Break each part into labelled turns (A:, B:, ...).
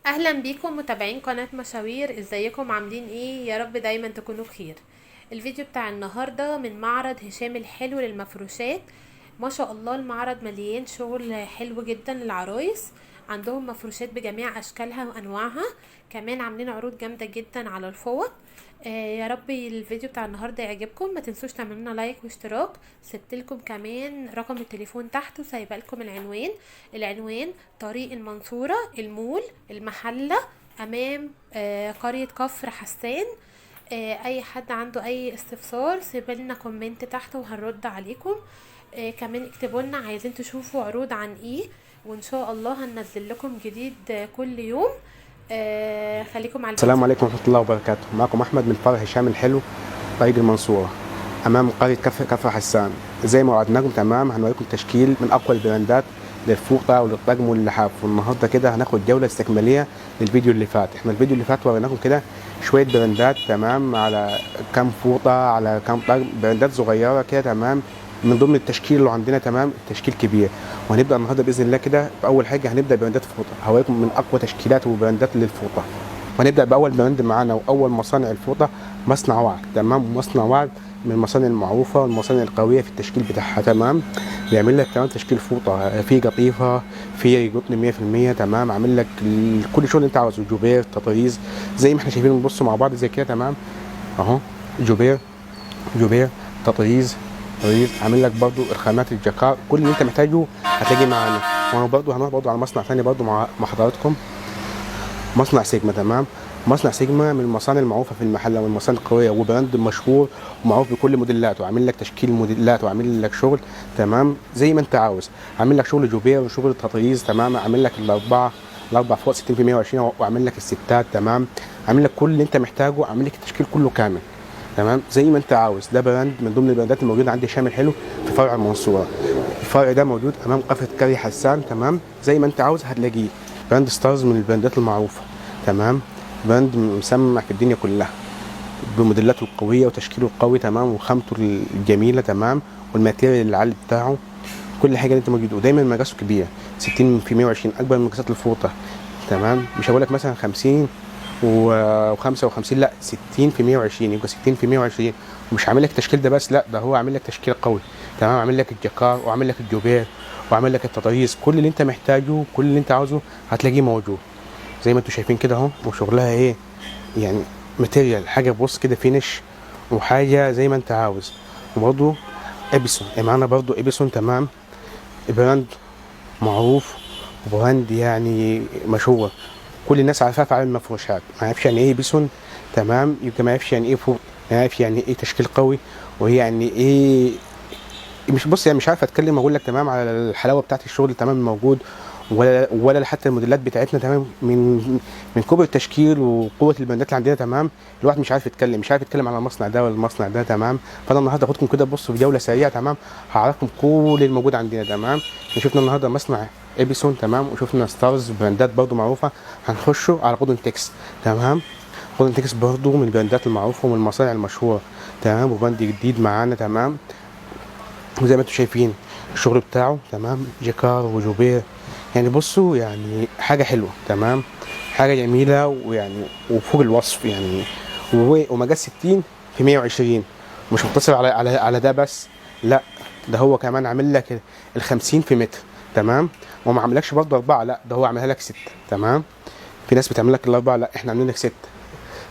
A: اهلا بيكم متابعين قناة مشاوير، ازيكم عاملين ايه؟ يا رب دايما تكونوا بخير. الفيديو بتاع النهاردة من معرض هشام الحلو للمفروشات. ما شاء الله المعرض مليان شغل حلو جدا للعرايس. عندهم مفروشات بجميع اشكالها وانواعها، كمان عاملين عروض جامدة جدا على الفوط. يا رب الفيديو بتاع النهارده يعجبكم، ما تنسوش تعملوا لنا لايك واشتراك. سبت لكم كمان رقم التليفون تحت وسايبه لكم العنوان طريق المنصورة المول المحلة، امام قرية كفر حسان. اي حد عنده اي استفسار سيبلنا كومنت تحت وهنرد عليكم. كمان اكتبوا لنا عايزين تشوفوا عروض عن ايه، وان شاء الله هننزل لكم جديد كل يوم. خليكم على
B: السلام
A: الفيديو.
B: عليكم ورحمة الله وبركاته. معكم أحمد من فرع هشام الحلو، طريق المنصورة، أمام قرية كفر حسان. زي ما وعدناكم تمام، هنوريكم تشكيل من أقوى البراندات للفوطة وللطقم واللحاف. والنهارده كده هناخد جولة استكمالية للفيديو اللي فات. احنا الفيديو اللي فات وريناكم كده شوية براندات تمام، على كام فوطة، على كام طقم، براندات صغيرة كده تمام، من ضمن التشكيل اللي عندنا تمام، التشكيل كبير. وهنبدأ النهارده بإذن الله كده بأول حاجة، هنبدأ براندات الفوطة. هوريكم من أقوى تشكيلات وبراندات للفوطة. وهنبدأ بأول براند معانا وأول مصانع الفوطة، مصنع وعد تمام. مصنع وعد من المصانع المعروفة والمصانع القوية في التشكيل بتاعها تمام. بيعمل لك كمان تشكيل فوطة في قطيفة، في قطن 100% تمام. عامل لك كل شغل انت عاوزه، جوبير، تطريز، زي ما احنا شايفين. نبص مع بعض زي كده تمام اهو. جوبير، جوبير، تطريز، تطريز. عامل لك برضو الخامات، الجاكار، كل اللي انت محتاجه هتلاقيه معانا. وانا برضو هنروح برضو على مصنع ثاني برضو مع حضراتكم، مصنع سيجما تمام. مصنع سيجما من المصانع المعروفه في المحل والمصانع القويه، وبراند مشهور ومعروف بكل موديلاته. عامل لك تشكيل موديلات وعامل لك شغل تمام زي ما انت عاوز. عامل لك شغل جوبير وشغل تطريز تمام. عامل لك الاربع فوق 60 في 120، وعامل لك الستات تمام. عامل لك كل اللي انت محتاجه، عامل لك التشكيل كله كامل تمام زي ما انت عاوز. ده براند من ضمن البراندات الموجوده عندي هشام الحلو في فرع المنصوره. الفرع ده موجود امام قفله كري حسان تمام. زي ما انت عاوز هتلاقيه. براند ستارز من البراندات المعروفه تمام. براند مسمع في الدنيا كلها بموديلاته القويه وتشكيله القوي تمام، وخامته الجميله تمام، والماتيريال العالي بتاعه. كل حاجه اللي انت موجوده، ودايما مقاسه كبير 60 في 120، اكبر من مقاسات الفوطه تمام. مش هقول لك مثلا 50 و55، لا 60 في 120، يبقى 60 في 120. ومش عامل لك التشكيل ده بس، لا ده هو عامل لك تشكيل قوي تمام. عامل لك الجاكار، وعامل لك الجوبير، وعامل لك التطريز. كل اللي انت محتاجه، كل اللي انت عاوزه هتلاقيه موجود زي ما انتم شايفين كده اهو. وشغلها ايه يعني، ماتيريال حاجه، بص كده فينش وحاجه زي ما انت عاوز. وبرضه ابيسون معانا، برضه ابيسون تمام، براند معروف وبراند يعني مشهور. كل الناس عارفاه في عالم المفروشات. ما يعرفش يعني ايه بيسون تمام، يبقى ما يعرفش يعني ايه فوق، ما يعرفش يعني ايه تشكيل قوي، وهي يعني ايه. مش بص يعني مش عارف اتكلم اقول لك تمام على الحلاوه بتاعت الشغل تمام الموجود، ولا حتى الموديلات بتاعتنا تمام. من كبر التشكيل وقوه البندات اللي عندنا تمام، الواحد مش عارف يتكلم، مش عارف يتكلم على المصنع ده ولا المصنع ده تمام. فانا النهارده هاخدكم كده بصوا في جوله سريعه تمام، هعرفكم كل الموجود عندنا تمام. شفنا النهارده مصنع ابيسون تمام، وشفنا ستارز براندات برضو معروفه. هنخشوا على جولدن تكس تمام. جولدن تكس برضو من البراندات المعروفه ومن المصانع المشهوره تمام، وبراند جديد معانا تمام. وزي ما انتم شايفين الشغل بتاعه تمام، جاكار وجوبير. يعني بصوا يعني حاجه حلوه تمام، حاجه جميله، ويعني وفوق الوصف يعني. ومقاس 60 في 120. مش مقتصر على ده بس، لا ده هو كمان عامل لك ال 50 في متر تمام. وما عملكش برضه اربعه، لا ده هو عاملها لك سته تمام. في ناس بتعمل لك الاربعه، لا احنا عاملين لك سته،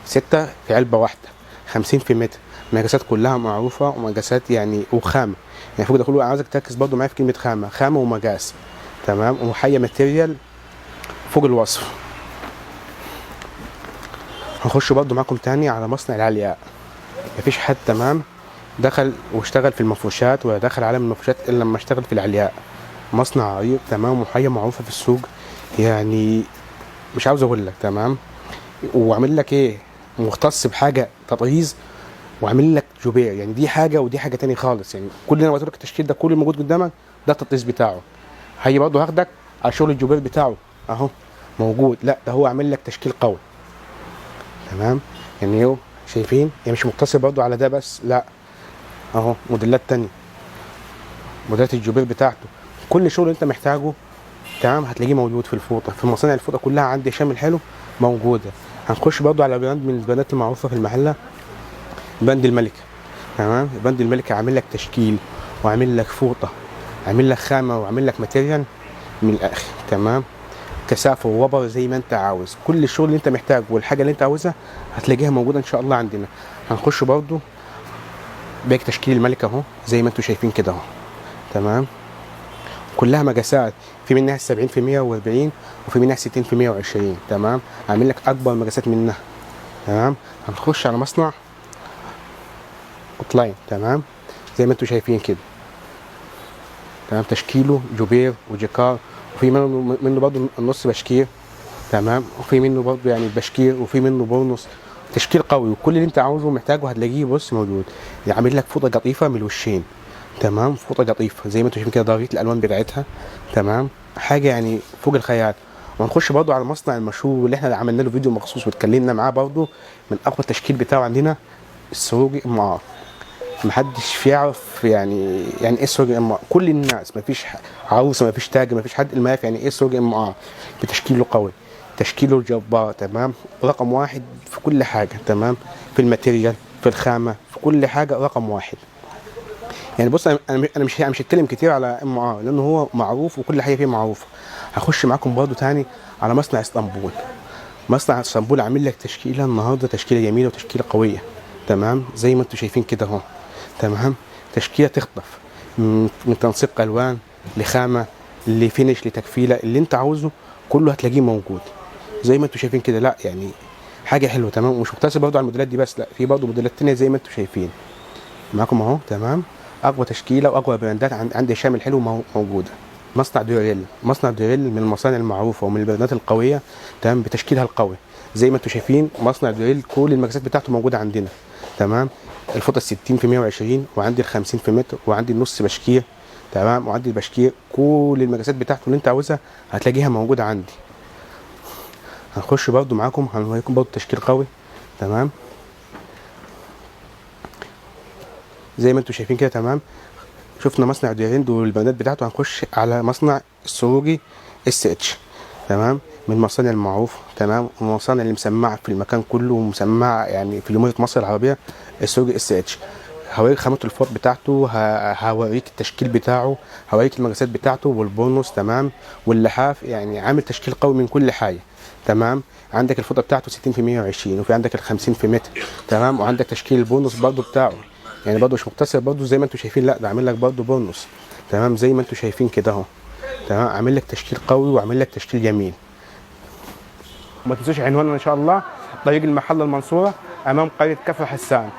B: سته في علبه واحده، 50 في متر. مقاسات كلها معروفه ومقاسات يعني وخامه. يعني فوق ده كله انا عاوزك تركز برضه معايا في كلمه خامه، خامه ومقاس تمام، وحيه ماتيريال فوق الوصف. هنخش برضه معاكم تاني على مصنع العلياء. مفيش حد تمام دخل واشتغل في المفروشات ولا دخل عالم المفروشات الا لما اشتغل في العلياء. مصنع عريق تمام، وحيه معروفه في السوق يعني، مش عاوز اقول لك تمام. وعامل لك ايه، مختص بحاجه تطريز، وعامل لك جوبير. يعني دي حاجه ودي حاجه تاني خالص. يعني كل اللي انا قلت لك التشكيل ده كله موجود قدامك، ده التطريز بتاعه. هي برضه هاخدك على شغل الجوبير بتاعه اهو موجود. لا ده هو عامل لك تشكيل قوي تمام. يعني اهو شايفين، يعني مش مقتصر برضه على ده بس، لا اهو موديلات تانية، موديلات الجوبير بتاعته. كل شغل انت محتاجه تمام هتلاقيه موجود في الفوطه، في مصانع الفوطه كلها عندي هشام الحلو موجوده. هنخش برضو على براند من البراندات المعروفه في المحله، براند الملكه. تمام براند الملكه عامل لك تشكيل وعامل لك فوطه، عامل لك خامه وعامل لك ماتيريال من الاخر. تمام كثافه ووبر زي ما انت عاوز، كل الشغل اللي انت محتاجه والحاجه اللي انت عاوزها هتلاقيها موجوده ان شاء الله عندنا. هنخش برضو باقي تشكيل الملكه اهو زي ما انتم شايفين كده اهو. تمام كلها مقاسات، في منها 70 في 140 وفي منها 60 في 120. تمام عامل لك اكبر مقاسات منها. تمام هنخش على مصنع اوتلاين. تمام زي ما انتم شايفين كده. تمام تشكيله جوبير وجيكار، وفي منه برضه النص بشكير. تمام وفي منه برضه يعني بشكير، وفي منه بونص. تشكيل قوي وكل اللي انت عاوزه ومحتاجه هتلاقيه بص موجود. عامل لك فوطه قطيفه من الوشين. تمام فوطه قطيفه زي ما انتم شايفين كده، ضريبه الالوان بتاعتها. تمام حاجه يعني فوق الخيال. وهنخش برضه على المصنع المشهور اللي احنا عملنا له فيديو مخصوص واتكلمنا معاه برضه، من اقوى التشكيل بتاعه عندنا السروجي ام ار. محدش يعرف يعني ايه السروجي ام ار، كل الناس مفيش عروسه مفيش تاجر مفيش حد ما يعرف يعني ايه السروجي ام ار. بتشكيله قوي، تشكيله جبار. تمام رقم واحد في كل حاجه. تمام في الماتيريال في الخامه في كل حاجه رقم واحد. يعني بص انا مش هتكلم كتير على ام ار لانه هو معروف وكل حاجه فيه معروفه. هخش معاكم برضو تاني على مصنع اسطنبول. مصنع اسطنبول عامل لك تشكيله النهارده، تشكيله جميله وتشكيله قويه. تمام زي ما انتم شايفين كده اهو. تمام تشكيله تخطف من تنسيق الوان لخامه لفينش لتكفيله، اللي انت عاوزه كله هتلاقيه موجود زي ما انتم شايفين كده. لا يعني حاجه حلوه. تمام ومش مقتصر برضو على الموديلات دي بس، لا في برضو موديلات تانيه زي ما انتم شايفين معاكم اهو. تمام اقوى تشكيله واقوى براندات عند هشام الحلو موجوده. مصنع ديوريل، مصنع ديوريل من المصانع المعروفه ومن البراندات القويه. تمام بتشكيلها القوي زي ما انتم شايفين. مصنع ديوريل كل المقاسات بتاعته موجوده عندنا. تمام الفوطه 60 في 120 وعندي ال 50 في متر وعندي النص بشكير. تمام وعندي البشكير، كل المقاسات بتاعته اللي انت عاوزها هتلاقيها موجوده عندي. هنخش برضو معاكم هنوريكم برضو تشكيل قوي. تمام زي ما انتم شايفين كده. تمام شفنا مصنع ديوريل والبراندات بتاعته. هنخش على مصنع السروجي اس اتش. تمام من المصانع المعروفه. تمام المصانع اللي مسمعه في المكان كله ومسمعه يعني في جمهوريه مصر العربيه. السروجي اس اتش هوريك خامه الفوط بتاعته، هوريك التشكيل بتاعه، هوريك المقاسات بتاعته والبونص. تمام واللحاف، يعني عامل تشكيل قوي من كل حاجه. تمام عندك الفوطه بتاعته 60 في 120 وفي عندك ال 50 في متر. تمام وعندك تشكيل البونص برضو بتاعه، يعني برضو مش مقتصر برضو زي ما انتم شايفين، لا ده عامل لك برضو بونص. تمام زي ما انتم شايفين كده اهو. تمام عامل لك تشكيل قوي وعامل لك تشكيل جميل. وما تنسوش عنواننا ان شاء الله، طريق المحله المنصوره امام قريه كفر حسان.